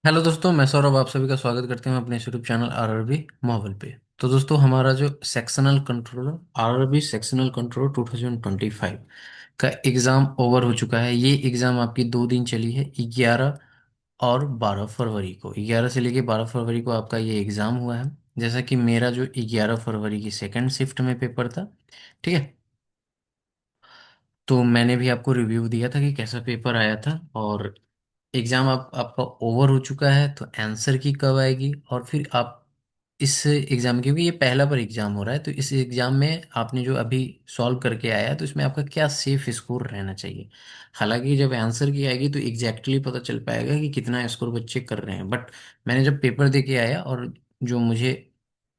Hello दोस्तों, मैं सौरभ आप सभी का स्वागत करते हैं अपने यूट्यूब चैनल आरआरबी माहौल पे। तो दोस्तों, हमारा जो sectional controller RRB sectional controller 2025 का एग्ज़ाम ओवर हो चुका है। ये एग्ज़ाम आपकी 2 दिन चली है, 11 और 12 फरवरी को। 11 से लेके 12 फरवरी को आपका ये एग्ज़ाम हुआ है। जैसा कि मेरा जो 11 फरवरी की सेकेंड शिफ्ट में पेपर था, ठीक है। तो मैंने भी आपको रिव्यू दिया था कि कैसा पेपर आया था। और एग्जाम आपका ओवर हो चुका है, तो आंसर की कब आएगी, और फिर आप इस एग्जाम, क्योंकि ये पहला बार एग्जाम हो रहा है, तो इस एग्जाम में आपने जो अभी सॉल्व करके आया है, तो इसमें आपका क्या सेफ स्कोर रहना चाहिए। हालांकि जब आंसर की आएगी तो एग्जैक्टली पता चल पाएगा कि कितना स्कोर बच्चे कर रहे हैं, बट मैंने जब पेपर दे के आया और जो मुझे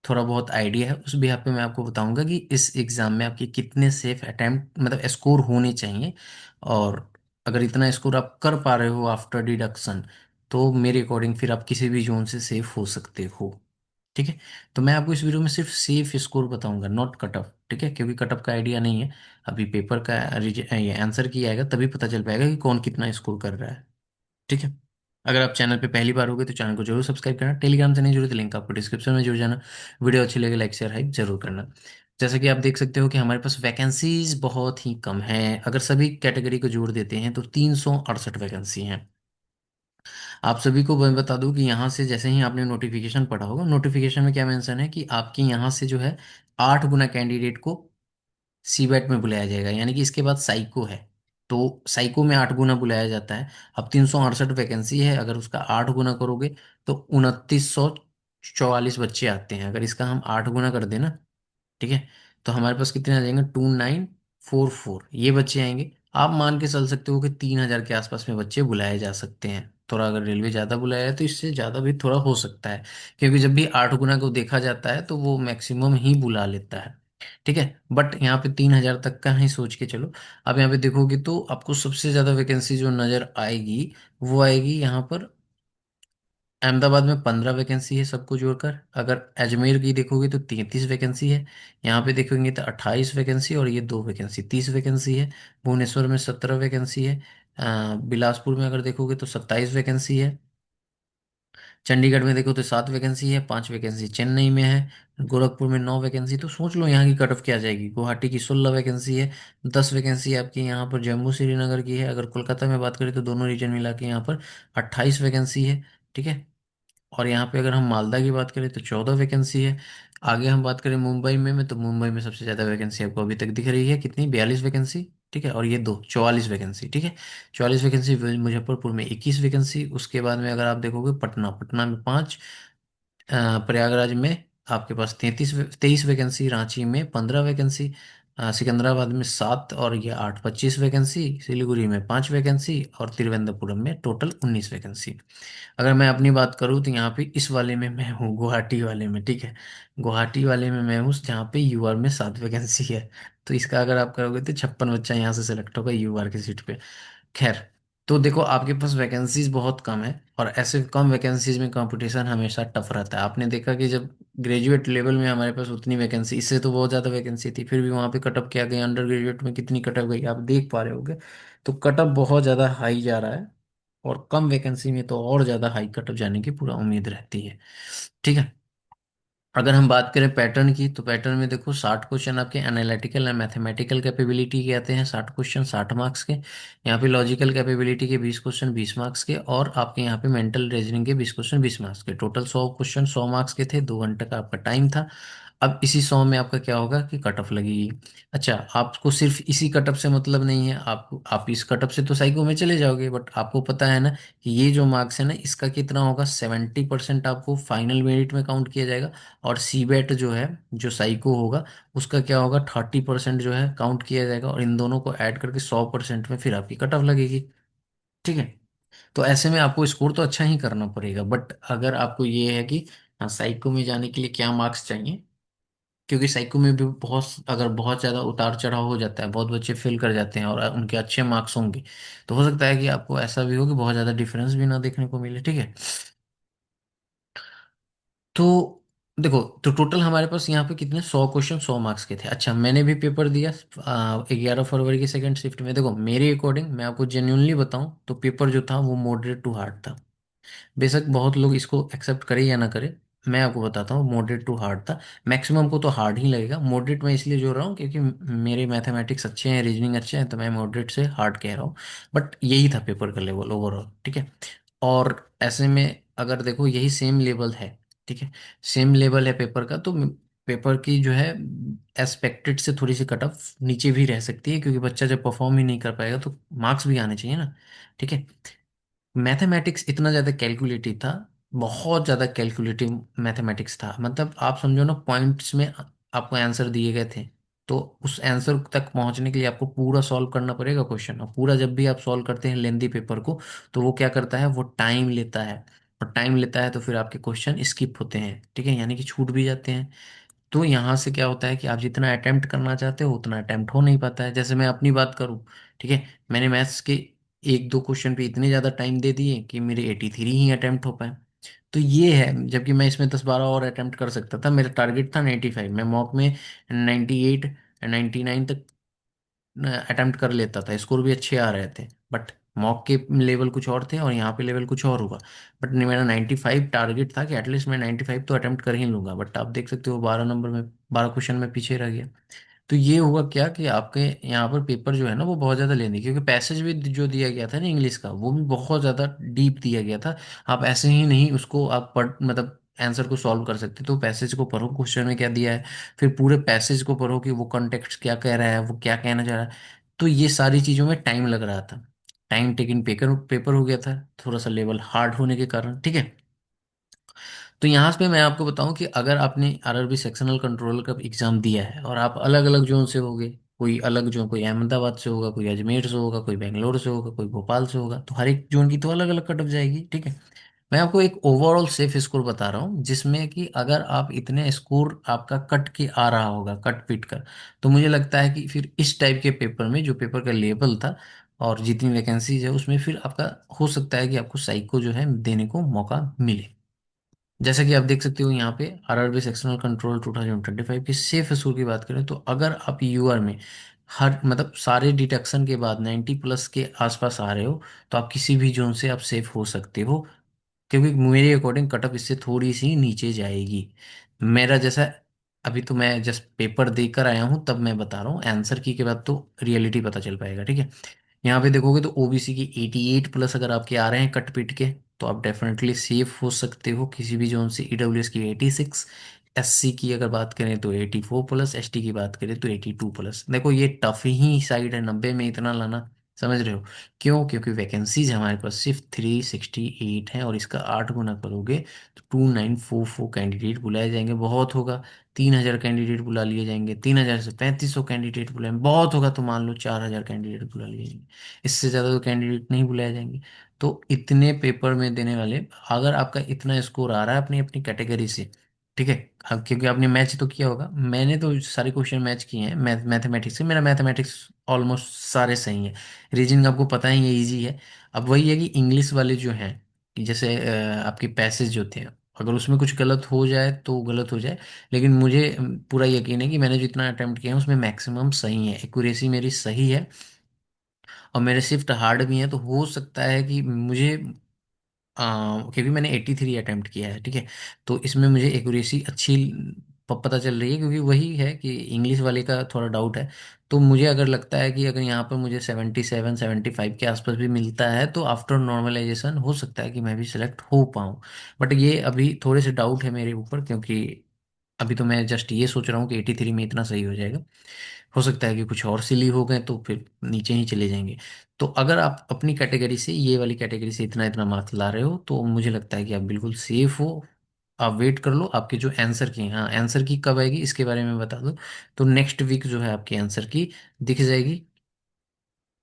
थोड़ा बहुत आइडिया है, उस बिहाफ पे मैं आपको बताऊंगा कि इस एग्जाम में आपके कितने सेफ अटेम्प्ट मतलब स्कोर होने चाहिए। और अगर इतना स्कोर आप कर पा रहे हो आफ्टर डिडक्शन, तो मेरे अकॉर्डिंग फिर आप किसी भी जोन से सेफ हो सकते हो। ठीक है। तो मैं आपको इस वीडियो में सिर्फ सेफ स्कोर बताऊंगा, नॉट कट ऑफ। ठीक है, क्योंकि कट ऑफ का आइडिया नहीं है। अभी पेपर का ये आंसर किया आएगा तभी पता चल पाएगा कि कौन कितना स्कोर कर रहा है। ठीक है। अगर आप चैनल पे पहली बार हो गए तो चैनल को जरूर सब्सक्राइब करना। टेलीग्राम से नहीं जुड़े तो लिंक आपको डिस्क्रिप्शन में जुड़ जाना। वीडियो अच्छी लगे लाइक शेयर हाइप जरूर करना। जैसे कि आप देख सकते हो कि हमारे पास वैकेंसीज बहुत ही कम है। अगर सभी कैटेगरी को जोड़ देते हैं तो 368 वैकेंसी हैं। आप सभी को मैं बता दूं कि यहाँ से जैसे ही आपने नोटिफिकेशन पढ़ा होगा, नोटिफिकेशन में क्या मेंशन है कि आपके यहाँ से जो है 8 गुना कैंडिडेट को सीबेट में बुलाया जाएगा, यानी कि इसके बाद साइको है। तो साइको में 8 गुना बुलाया जाता है। अब 368 वैकेंसी है, अगर उसका 8 गुना करोगे तो 2944 बच्चे आते हैं। अगर इसका हम 8 गुना कर देना, ठीक है, तो हमारे पास कितने आ जाएंगे, 2944 ये बच्चे आएंगे। आप मान के चल सकते हो कि 3,000 के आसपास में बच्चे बुलाए जा सकते हैं। थोड़ा अगर रेलवे ज़्यादा बुलाया है तो इससे ज़्यादा भी थोड़ा हो सकता है, क्योंकि जब भी 8 गुना को देखा जाता है तो वो मैक्सिमम ही बुला लेता है। ठीक है, बट यहाँ पे 3,000 तक का ही सोच के चलो। अब यहाँ पे देखोगे तो आपको सबसे ज़्यादा वैकेंसी जो नज़र आएगी वो आएगी यहाँ पर अहमदाबाद में। 15 वैकेंसी है सबको जोड़कर। अगर अजमेर की देखोगे तो 33 वैकेंसी है। यहाँ पे देखोगे तो 28 वैकेंसी, और ये 2 वैकेंसी 30 वैकेंसी है। भुवनेश्वर में 17 वैकेंसी है। बिलासपुर में अगर देखोगे तो 27 वैकेंसी है। चंडीगढ़ में देखो तो 7 वैकेंसी है, 5 वैकेंसी चेन्नई में है। गोरखपुर में 9 वैकेंसी। तो सोच लो यहाँ की कट ऑफ क्या आ जाएगी। गुवाहाटी की 16 वैकेंसी है। 10 वैकेंसी आपकी यहाँ पर जम्मू श्रीनगर की है। अगर कोलकाता में बात करें तो दोनों रीजन मिला के यहाँ पर 28 वैकेंसी है। ठीक है। और यहाँ पे अगर हम मालदा की बात करें तो 14 वैकेंसी है। आगे हम बात करें मुंबई में तो मुंबई में सबसे ज़्यादा वैकेंसी आपको अभी तक दिख रही है, कितनी, 42 वैकेंसी। ठीक है, और ये दो 44 वैकेंसी। ठीक है, 44 वैकेंसी। मुजफ्फरपुर में 21 वैकेंसी। उसके बाद में अगर आप देखोगे पटना, पटना में 5। प्रयागराज में आपके पास 23 वैकेंसी। रांची में 15 वैकेंसी। सिकंदराबाद में 7 और ये 8, 25 वैकेंसी। सिलीगुड़ी में 5 वैकेंसी और तिरुवनंतपुरम में टोटल 19 वैकेंसी। अगर मैं अपनी बात करूँ तो यहाँ पे इस वाले में मैं हूँ, गुवाहाटी वाले में। ठीक है, गुवाहाटी वाले में मैं हूँ जहाँ पे यूआर में 7 वैकेंसी है। तो इसका अगर आप करोगे तो 56 बच्चा यहाँ से सेलेक्ट होगा यूआर की सीट पे। खैर, तो देखो आपके पास वैकेंसीज बहुत कम है, और ऐसे कम वैकेंसीज में कंपटीशन हमेशा टफ रहता है। आपने देखा कि जब ग्रेजुएट लेवल में हमारे पास उतनी वैकेंसी, इससे तो बहुत ज़्यादा वैकेंसी थी, फिर भी वहाँ पे कटअप क्या गई, अंडर ग्रेजुएट में कितनी कटअप गई आप देख पा रहे होगे। तो कटअप बहुत ज़्यादा हाई जा रहा है, और कम वैकेंसी में तो और ज़्यादा हाई कटअप जाने की पूरा उम्मीद रहती है। ठीक है। अगर हम बात करें पैटर्न की, तो पैटर्न में देखो 60 क्वेश्चन आपके एनालिटिकल एंड मैथमेटिकल कैपेबिलिटी के आते हैं। 60 क्वेश्चन 60 मार्क्स के। यहाँ पे लॉजिकल कैपेबिलिटी के 20 क्वेश्चन 20 मार्क्स के, और आपके यहाँ पे मेंटल रीजनिंग के 20 क्वेश्चन 20 मार्क्स के। टोटल 100 क्वेश्चन 100 मार्क्स के थे। 2 घंटे का आपका टाइम था। अब इसी 100 में आपका क्या होगा कि कट ऑफ लगेगी। अच्छा, आपको सिर्फ इसी कट ऑफ से मतलब नहीं है। आप इस कट ऑफ से तो साइको में चले जाओगे, बट आपको पता है ना कि ये जो मार्क्स है ना, इसका कितना होगा, 70% आपको फाइनल मेरिट में काउंट किया जाएगा। और सीबेट जो है, जो साइको होगा, उसका क्या होगा, 30% जो है काउंट किया जाएगा, और इन दोनों को ऐड करके 100% में फिर आपकी कट ऑफ लगेगी। ठीक है। तो ऐसे में आपको स्कोर तो अच्छा ही करना पड़ेगा, बट अगर आपको ये है कि हाँ, साइको में जाने के लिए क्या मार्क्स चाहिए, क्योंकि साइको में भी बहुत, अगर बहुत ज़्यादा उतार चढ़ाव हो जाता है, बहुत बच्चे फेल कर जाते हैं और उनके अच्छे मार्क्स होंगे, तो हो सकता है कि आपको ऐसा भी हो कि बहुत ज़्यादा डिफरेंस भी ना देखने को मिले। ठीक है। तो देखो, तो टोटल हमारे पास यहाँ पे कितने, 100 क्वेश्चन 100 मार्क्स के थे। अच्छा, मैंने भी पेपर दिया 11 फरवरी की सेकंड शिफ्ट में। देखो मेरे अकॉर्डिंग मैं आपको जेन्यूनली बताऊं तो पेपर जो था वो मॉडरेट टू हार्ड था। बेशक बहुत लोग इसको एक्सेप्ट करे या ना करे, मैं आपको बताता हूँ मॉडरेट टू हार्ड था। मैक्सिमम को तो हार्ड ही लगेगा, मॉडरेट मैं इसलिए जोड़ रहा हूँ क्योंकि मेरे मैथमेटिक्स अच्छे हैं, रीजनिंग अच्छे हैं, तो मैं मॉडरेट से हार्ड कह रहा हूँ। बट यही था पेपर का लेवल ओवरऑल, ठीक है। और ऐसे में अगर देखो यही सेम लेवल है, ठीक है, सेम लेवल है पेपर का, तो पेपर की जो है एक्सपेक्टेड से थोड़ी सी कट ऑफ नीचे भी रह सकती है, क्योंकि बच्चा जब परफॉर्म ही नहीं कर पाएगा तो मार्क्स भी आने चाहिए ना, ठीक है। मैथमेटिक्स इतना ज़्यादा कैलकुलेटिव था, बहुत ज़्यादा कैलकुलेटिव मैथमेटिक्स था, मतलब आप समझो ना पॉइंट्स में आपको आंसर दिए गए थे, तो उस आंसर तक पहुंचने के लिए आपको पूरा सॉल्व करना पड़ेगा क्वेश्चन, और पूरा जब भी आप सॉल्व करते हैं लेंदी पेपर को, तो वो क्या करता है, वो टाइम लेता है, और टाइम लेता है तो फिर आपके क्वेश्चन स्किप होते हैं, ठीक है, यानी कि छूट भी जाते हैं। तो यहाँ से क्या होता है कि आप जितना अटेम्प्ट करना चाहते हो उतना अटेम्प्ट हो नहीं पाता है। जैसे मैं अपनी बात करूँ, ठीक है, मैंने मैथ्स के एक दो क्वेश्चन पे इतने ज़्यादा टाइम दे दिए कि मेरे 83 ही अटेम्प्ट हो पाए। तो ये है, जबकि मैं इसमें 10-12 और अटेम्प्ट कर सकता था, मेरा टारगेट था 95, मैं मॉक में 98 99 तक अटेम्प्ट कर लेता था, स्कोर भी अच्छे आ रहे थे। बट मॉक के लेवल कुछ और थे और यहाँ पे लेवल कुछ और हुआ। बट मेरा 95 टारगेट था कि एटलीस्ट मैं 95 तो अटेम्प्ट कर ही लूंगा, बट आप देख सकते हो 12 नंबर में, 12 क्वेश्चन में पीछे रह गया। तो ये हुआ क्या कि आपके यहाँ पर पेपर जो है ना वो बहुत ज़्यादा लेंदी, क्योंकि पैसेज भी जो दिया गया था ना इंग्लिश का, वो भी बहुत ज़्यादा डीप दिया गया था। आप ऐसे ही नहीं उसको आप पढ़ मतलब आंसर को सॉल्व कर सकते, तो पैसेज को पढ़ो, क्वेश्चन में क्या दिया है, फिर पूरे पैसेज को पढ़ो कि वो कॉन्टेक्स्ट क्या कह रहा है, वो क्या कहना चाह रहा है। तो ये सारी चीज़ों में टाइम लग रहा था, टाइम टेकिंग पेपर पेपर हो गया था, थोड़ा सा लेवल हार्ड होने के कारण, ठीक है। तो यहाँ पे मैं आपको बताऊं कि अगर आपने आरआरबी सेक्शनल कंट्रोलर का एग्जाम दिया है और आप अलग अलग जोन से होगे, कोई अलग जोन, कोई अहमदाबाद से होगा, कोई अजमेर से होगा, कोई बेंगलोर से होगा, कोई भोपाल से होगा, तो हर एक जोन की तो अलग अलग कट ऑफ जाएगी, ठीक है। मैं आपको एक ओवरऑल सेफ स्कोर बता रहा हूँ, जिसमें कि अगर आप इतने स्कोर आपका कट के आ रहा होगा, कट पीट कर, तो मुझे लगता है कि फिर इस टाइप के पेपर में, जो पेपर का लेवल था और जितनी वैकेंसीज है उसमें, फिर आपका हो सकता है कि आपको साइको जो है देने को मौका मिले। जैसा कि आप देख सकते हो यहाँ पे आरआरबी सेक्शनल कंट्रोल 2025 की सेफ स्कोर की बात करें, तो अगर आप यूआर में हर मतलब सारे डिटेक्शन के बाद 90 प्लस के आसपास आ रहे हो, तो आप किसी भी जोन से आप सेफ हो सकते हो, क्योंकि मेरे अकॉर्डिंग कटअप इससे थोड़ी सी नीचे जाएगी। मेरा जैसा, अभी तो मैं जस्ट पेपर देकर आया हूँ तब मैं बता रहा हूँ, आंसर की के बाद तो रियलिटी पता चल पाएगा, ठीक है। यहाँ पे देखोगे तो ओबीसी की 88 प्लस अगर आपके आ रहे हैं कट पीट के, तो आप डेफिनेटली सेफ हो सकते हो किसी भी जोन से। ईडब्ल्यूएस की 86, एससी की अगर बात करें तो 84 प्लस, एसटी की बात करें तो 82 प्लस। देखो ये टफ ही साइड है, 90 में इतना लाना, समझ रहे हो। क्यों? क्योंकि वैकेंसीज हमारे पास सिर्फ 368 है, और इसका 8 गुना करोगे तो 2944 कैंडिडेट बुलाए जाएंगे, बहुत होगा। 3000 कैंडिडेट बुला लिए जाएंगे, 3000 से 3500 कैंडिडेट बुलाएंगे, बहुत होगा तो मान लो 4000 कैंडिडेट बुला लिए जाएंगे, इससे ज़्यादा तो कैंडिडेट नहीं बुलाए जाएंगे। तो इतने पेपर में देने वाले, अगर आपका इतना स्कोर आ रहा है अपनी अपनी कैटेगरी से, ठीक है, अब क्योंकि आपने मैच तो किया होगा, मैंने तो सारे क्वेश्चन मैच किए हैं मैथमेटिक्स से, मेरा मैथमेटिक्स ऑलमोस्ट सारे सही है। रीजनिंग आपको पता ही है इजी है। अब वही है कि इंग्लिश वाले जो हैं, कि जैसे आपके पैसेज जो थे, अगर उसमें कुछ गलत हो जाए तो गलत हो जाए, लेकिन मुझे पूरा यकीन है कि मैंने जितना अटेम्प्ट किया है उसमें मैक्सिमम सही है, एक्यूरेसी मेरी सही है, और मेरे शिफ्ट हार्ड भी हैं, तो हो सकता है कि मुझे क्योंकि मैंने 83 अटेम्प्ट किया है, ठीक है, तो इसमें मुझे एक्यूरेसी अच्छी पता चल रही है, क्योंकि वही है कि इंग्लिश वाले का थोड़ा डाउट है। तो मुझे अगर लगता है कि अगर यहाँ पर मुझे 77 75 के आसपास भी मिलता है, तो आफ्टर नॉर्मलाइजेशन हो सकता है कि मैं भी सिलेक्ट हो पाऊँ। बट ये अभी थोड़े से डाउट है मेरे ऊपर, क्योंकि अभी तो मैं जस्ट ये सोच रहा हूँ कि 83 में इतना सही हो जाएगा, हो सकता है कि कुछ और सिली हो गए तो फिर नीचे ही चले जाएंगे। तो अगर आप अपनी कैटेगरी से, ये वाली कैटेगरी से इतना इतना मार्क्स ला रहे हो, तो मुझे लगता है कि आप बिल्कुल सेफ हो। आप वेट कर लो आपके जो आंसर की, हाँ आंसर की कब आएगी इसके बारे में बता दो। तो नेक्स्ट वीक जो है आपकी आंसर की दिख जाएगी,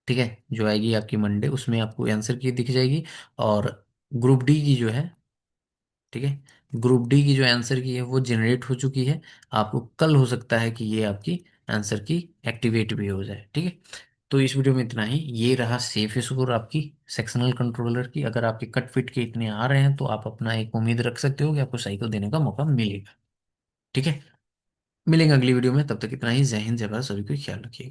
ठीक है, जो आएगी आपकी मंडे, उसमें आपको आंसर की दिख जाएगी। और ग्रुप डी की जो है, ठीक है, ग्रुप डी की जो आंसर की है वो जनरेट हो चुकी है। आपको कल हो सकता है कि ये आपकी आंसर की एक्टिवेट भी हो जाए, ठीक है। तो इस वीडियो में इतना ही, ये रहा सेफ स्कोर आपकी सेक्शनल कंट्रोलर की। अगर आपके कट फिट के इतने आ रहे हैं तो आप अपना एक उम्मीद रख सकते हो कि आपको सही को देने का मौका मिलेगा, ठीक है। मिलेंगे अगली वीडियो में, तब तक इतना ही। जय हिंद, जय भारत, सभी को ख्याल रखिएगा।